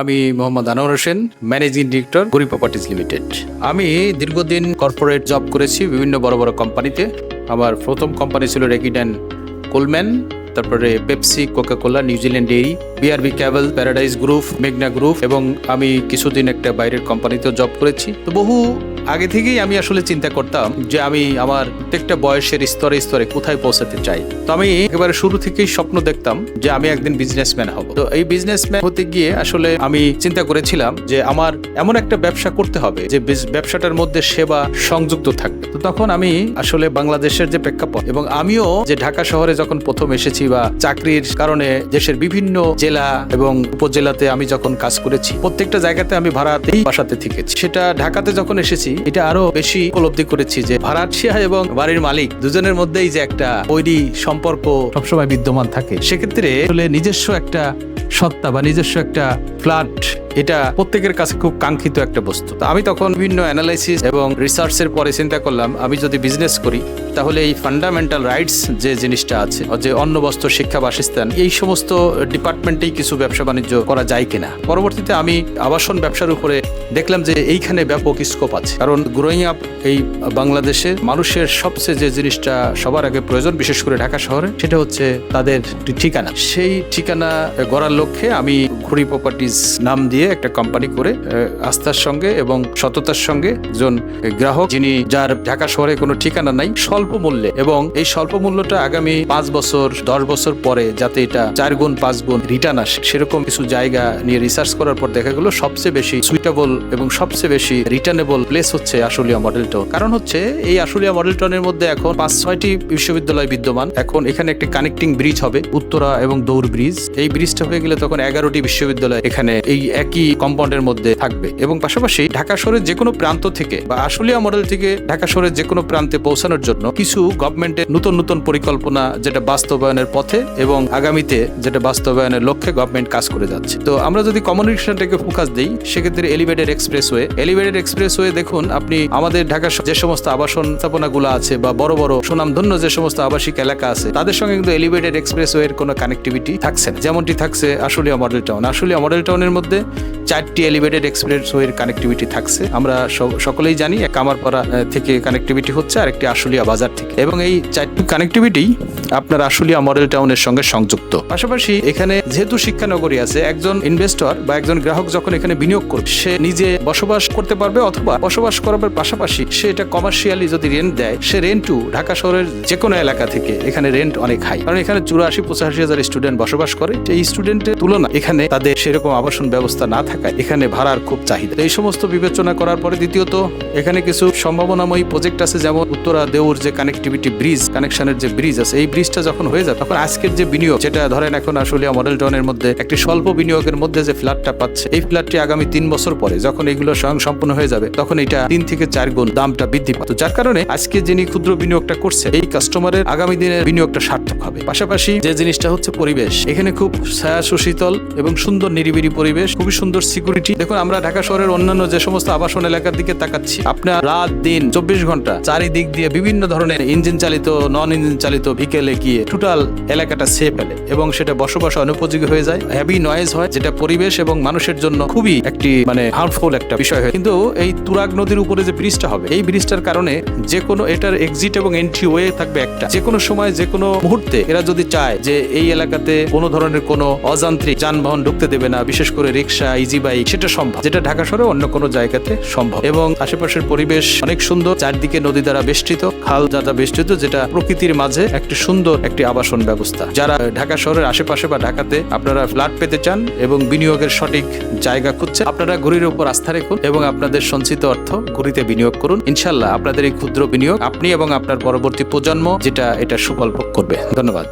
আমি Mohammad Anwar Hossain, managing director ঘুরি properties limited. আমি দীর্ঘদিন কর্পোরেট জব করেছি বিভিন্ন বড় বড় কোম্পানিতে। আমার প্রথম কোম্পানি ছিল রেকিড & কোলম্যান, তারপরে Pepsi, Coca-Cola, New Zealand dairy, BRB cable, paradise group, মেঘনা গ্রুপ, এবং আমি কিছুদিন একটা বাইরের কোম্পানিতেও জব করেছি। তো বহু আগে থেকেই আমি আসলে চিন্তা করতাম যে আমি আমার প্রত্যেকটা বয়সের স্তরে স্তরে কোথায় পৌঁছাতে চাই। তো আমি একেবারে শুরু থেকেই স্বপ্ন দেখতাম যে আমি একদিন বিজনেসম্যান হব। তো এই বিজনেসম্যান হতে গিয়ে আসলে আমি চিন্তা করেছিলাম যে আমার এমন একটা ব্যবসা করতে হবে যে ব্যবসাটার মধ্যে সেবা সংযুক্ত থাকবে। তো তখন আমি আসলে বাংলাদেশের যে প্রেক্ষাপট, এবং আমিও যে ঢাকা শহরে যখন প্রথম এসেছি বা চাকরির কারণে দেশের বিভিন্ন জেলা এবং উপজেলাতে আমি যখন কাজ করেছি, প্রত্যেকটা জায়গাতে আমি ভাড়াতেই বাসাতে থেকেছি। সেটা ঢাকাতে যখন এসেছি এটা আরো বেশি উপলব্ধি করেছি যে ভাড়াটিয়া এবং বাড়ির মালিক দুজনের মধ্যেই যে একটা বৈরী সম্পর্ক সবসময় বিদ্যমান থাকে। সেক্ষেত্রে আসলে নিজস্ব একটা সত্তা বা নিজস্ব একটা ফ্ল্যাট, এটা প্রত্যেকের কাছে খুব কাঙ্ক্ষিত একটা বস্তু। তো আমি তখন বিভিন্ন অ্যানালাইসিস এবং রিসার্চের পরে চিন্তা করলাম আমি যদি বিজনেস করি তাহলে এই ফান্ডামেন্টাল রাইটস যে জিনিসটা আছে, যে অন্ন, বস্ত্র, শিক্ষা, বাসস্থান, এই সমস্ত ডিপার্টমেন্টেই কিছু ব্যবসা বাণিজ্য করা যায় কিনা। পরবর্তীতে আমি আবাসন ব্যবসার উপরে দেখলাম যে এইখানে ব্যাপক স্কোপ আছে। কারণ গ্রোয়িং আপ এই বাংলাদেশে মানুষের সবচেয়ে যে জিনিসটা সবার আগে প্রয়োজন, বিশেষ করে ঢাকা শহরে, সেটা হচ্ছে তাদের ঠিকানা। সেই ঠিকানা গড়ার লক্ষ্যে আমি ঘুরি প্রপার্টিজ নাম দিয়ে একটা কোম্পানি করে আস্থার সঙ্গে এবং সততার সঙ্গে একজন গ্রাহক যিনি, যার ঢাকা শহরে কোনো ঠিকানা নাই, স্বল্প মূল্যে, এবং এই স্বল্প মূল্যটা আগামী 5 বছর 10 বছর পরে যাতে এটা 4 গুণ 5 গুণ রিটার্ন আসে, সেরকম কিছু জায়গা নিয়ে রিসার্চ করার পর দেখা গেল সবচেয়ে বেশি সুইটেবল এবং সবচেয়ে বেশি রিটার্নেবল প্লেস হচ্ছে আশুলিয়া মডেল টাউন। কারণ হচ্ছে এই আশুলিয়া মডেল টাউনের মধ্যে এখন 5-6টি বিশ্ববিদ্যালয় বিদ্যমান। এখন এখানে একটি কানেক্টিং ব্রিজ হবে, উত্তরা এবং দৌড় ব্রিজ। এই ব্রিজটা হয়ে গেলে তখন 11টি বিশ্ববিদ্যালয় এখানে এই একই কম্পাউন্ডের মধ্যে থাকবে। এবং পাশাপাশি ঢাকা শহরের যে কোনো প্রান্ত থেকে বা আশুলিয়া মডেল থেকে ঢাকা শহরের যে কোনো প্রান্তে পৌঁছানোর জন্য কিছু গভর্নমেন্টের নতুন নতুন পরিকল্পনা, যেটা বাস্তবায়নের পথে এবং আগামীতে যেটা বাস্তবায়নের লক্ষ্যে গভর্নমেন্ট কাজ করে যাচ্ছে। তো আমরা যদি কমিউনিকেশনটাকে ফোকাস দিই, সেক্ষেত্রে এলিভেটেড এক্সপ্রেসওয়ে দেখুন আপনি আমাদের ঢাকার যে সমস্ত আবাসন স্থাপনাগুলো আছে বা বড় বড় সুনামধন্য যে সমস্ত আবাসিক এলাকা আছে, তাদের সঙ্গে কিন্তু এলিভেটেড এক্সপ্রেসওয়ের কোনো কানেক্টিভিটি থাকছে না, যেমনটি থাকছে Ashulia model town. Ashulia model টাউনের মধ্যে 4টি এলিভেটেড এক্সপ্রেসওয়ের কানেক্টিভিটি থাকছে। আমরা সকলেই জানি, এক কামারপাড়া থেকে কানেক্টিভিটি হচ্ছে, আর একটি আশুলিয়া বাজার থেকে, এবং এই 4টি কানেক্টিভিটি আপনার আশুলিয়া মডেল টাউনের সঙ্গে সংযুক্ত। পাশাপাশি এখানে যেহেতু শিক্ষানগরী আছে, একজন ইনভেস্টর বা একজন গ্রাহক যখন এখানে বিনিয়োগ করবে, সে নিজে বসবাস করতে পারবে, অথবা বসবাস করার পাশাপাশি সে এটা কমার্শিয়ালি যদি রেন্ট দেয়, সে রেন্টও ঢাকা শহরের যে কোনো এলাকা থেকে এখানে রেন্ট অনেক হাই। কারণ এখানে 84-85 হাজার স্টুডেন্ট বসবাস করে। এই স্টুডেন্টের তুলনা এখানে তাদের সেরকম আবাসন ব্যবস্থা না থাকায় এখানে ভাড়ার খুব চাহিদা। এই সমস্ত বিবেচনা করার পরে দ্বিতীয়ত এখানে কিছু সম্ভাবনাময়ী প্রজেক্ট আছে, যেমন উত্তরা দেউর যে কানেক্টিভিটি ব্রিজ, কানেকশনের যে ব্রিজ আছে, এই ব্রিজটা যখন হয়ে যাবে তখন আজকের যে বিনিয়োগ, যেটা ধরেন এখন আশুলিয়া মডেল টাউনের মধ্যে একটি স্বল্প বিনিয়োগের মধ্যে যে ফ্ল্যাটটা পাচ্ছে, এই ফ্ল্যাটটি আগামী 3 বছর পরে যখন এগুলো স্বয়ং সম্পূর্ণ হয়ে যাবে, তখন এটা 3 থেকে 4 গুণ দামটা বৃদ্ধি পাবে। যার কারণে আজকে যিনি ক্ষুদ্র বিনিয়োগটা করছে, এই কাস্টমারের আগামী দিনের বিনিয়োগটা সার্থক হবে। পাশাপাশি যে জিনিসটা হচ্ছে পরিবেশ, এখানে খুব ছায়া সুশীতল এবং সুন্দর নিরিবিলি পরিবেশ, খুবই সুন্দর সিকিউরিটি। দেখুন আমরা ঢাকা শহরের অন্যান্য যে সমস্ত আবাসন এলাকার দিকে তাকাচ্ছি, আপনার রাত দিন 24 ঘন্টা চারিদিক দিয়ে বিভিন্ন ধরনের ইঞ্জিন চালিত, নন ইঞ্জিন চালিত ভিকেলে গিয়ে টোটাল এলাকাটা সেফ ফেলে, এবং সেটা বসবাস অনুপযোগী হয়ে যায়, হেভি নয়েজ হয়, যেটা পরিবেশ এবং মানুষের জন্য খুবই একটি হার্মফুল একটা বিষয় হয়। কিন্তু এই তুরাগ নদীর উপরে যে ব্রিজটা হবে, এই ব্রিজটার কারণে যে কোনো এটার এক্সিট এবং এন্ট্রি ওয়ে থাকবে একটা, যে কোনো সময় যে কোনো মুহূর্তে এরা যদি চায় যে এই এলাকাতে কোনো ধরনের কোনো অযান্ত্রিক যানবাহন ঢুকতে দেবে না, বিশেষ করে রিক্সা, ইজি বাইক, সেটা সম্ভব, যেটা ঢাকা শহরে অন্য কোনো জায়গাতে সম্ভব। এবং আশেপাশের পরিবেশ অনেক সুন্দর, চারদিকে নদী দ্বারা বেষ্টিত, খাল দ্বারা বেষ্টিত, যেটা প্রকৃতির মাঝে একটি সুন্দর একটি আবাসন ব্যবস্থা। যারা ঢাকা শহরের আশেপাশে বা ঢাকাতে আপনারা ফ্ল্যাট পেতে চান এবং বিনিয়োগের সঠিক জায়গা খুঁজছেন, আপনারা ঘুরির উপর আস্থা রাখুন এবং আপনাদের সঞ্চিত অর্থ ঘুরিতে বিনিয়োগ করুন। ইনশাল্লাহ আপনাদের এই ক্ষুদ্র বিনিয়োগ আপনি এবং আপনার পরবর্তী প্রজন্ম এটা সুফল ভোগ করবে। ধন্যবাদ।